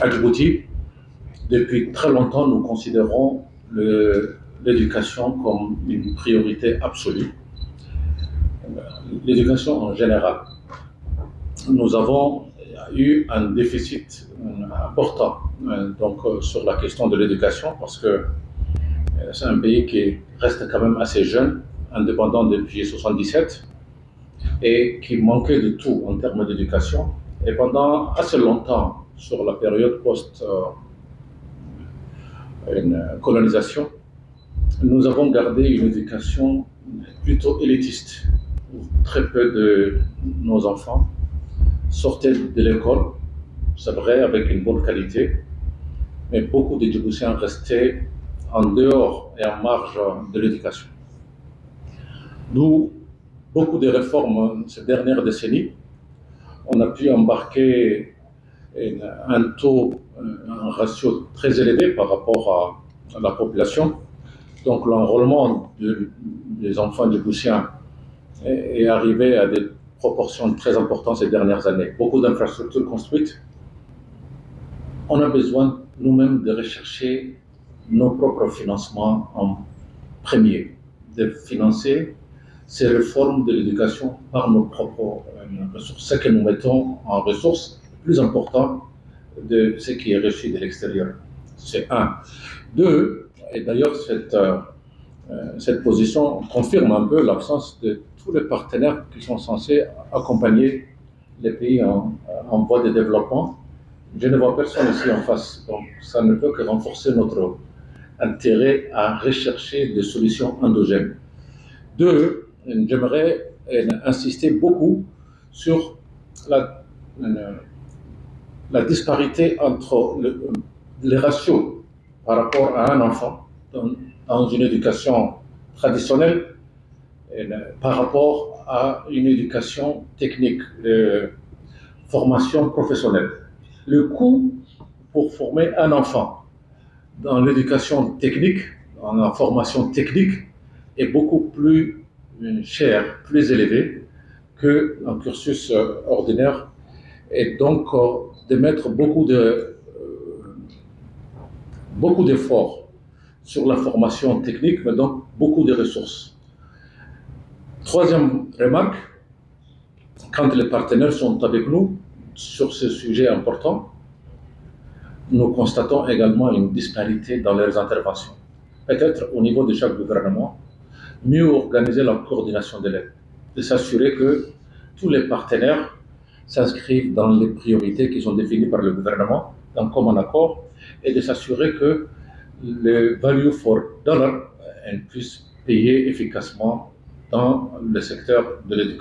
À Djibouti, depuis très longtemps, nous considérons l'éducation comme une priorité absolue. L'éducation en général. Nous avons eu un déficit important sur la question de l'éducation parce que c'est un pays qui reste quand même assez jeune, indépendant depuis 1977 et qui manquait de tout en termes d'éducation. Et pendant assez longtemps, sur la période post-colonisation, nous avons gardé une éducation plutôt élitiste, où très peu de nos enfants sortaient de l'école, c'est vrai, avec une bonne qualité, mais beaucoup de Djiboutiens restaient en dehors et en marge de l'éducation. D'où beaucoup de réformes ces dernières décennies. On a pu embarquer un ratio très élevé par rapport à la population. Donc l'enrôlement des enfants djiboutiens est arrivé à des proportions très importantes ces dernières années. Beaucoup d'infrastructures construites. On a besoin nous-mêmes de rechercher nos propres financements en premier, de financer ces réformes de l'éducation par nos propres ressources. Ce que nous mettons en ressources, plus important de ce qui est reçu de l'extérieur. C'est un. Deux, et d'ailleurs cette position confirme un peu l'absence de tous les partenaires qui sont censés accompagner les pays en voie de développement. Je ne vois personne ici en face, donc ça ne peut que renforcer notre intérêt à rechercher des solutions endogènes. Deux, j'aimerais insister beaucoup sur la disparité entre les ratios par rapport à un enfant dans une éducation traditionnelle par rapport à une éducation technique, formation professionnelle. Le coût pour former un enfant dans l'éducation technique, dans la formation technique, est beaucoup plus cher, plus élevé qu'un cursus ordinaire, et donc de mettre beaucoup d'efforts sur la formation technique, mais donc beaucoup de ressources. Troisième remarque, quand les partenaires sont avec nous sur ce sujet important, nous constatons également une disparité dans leurs interventions. Peut-être au niveau de chaque gouvernement, mieux organiser la coordination de l'aide, de s'assurer que tous les partenaires s'inscrivent dans les priorités qui sont définies par le gouvernement, dans commun accord, et de s'assurer que le value for dollar puisse payer efficacement dans le secteur de l'éducation.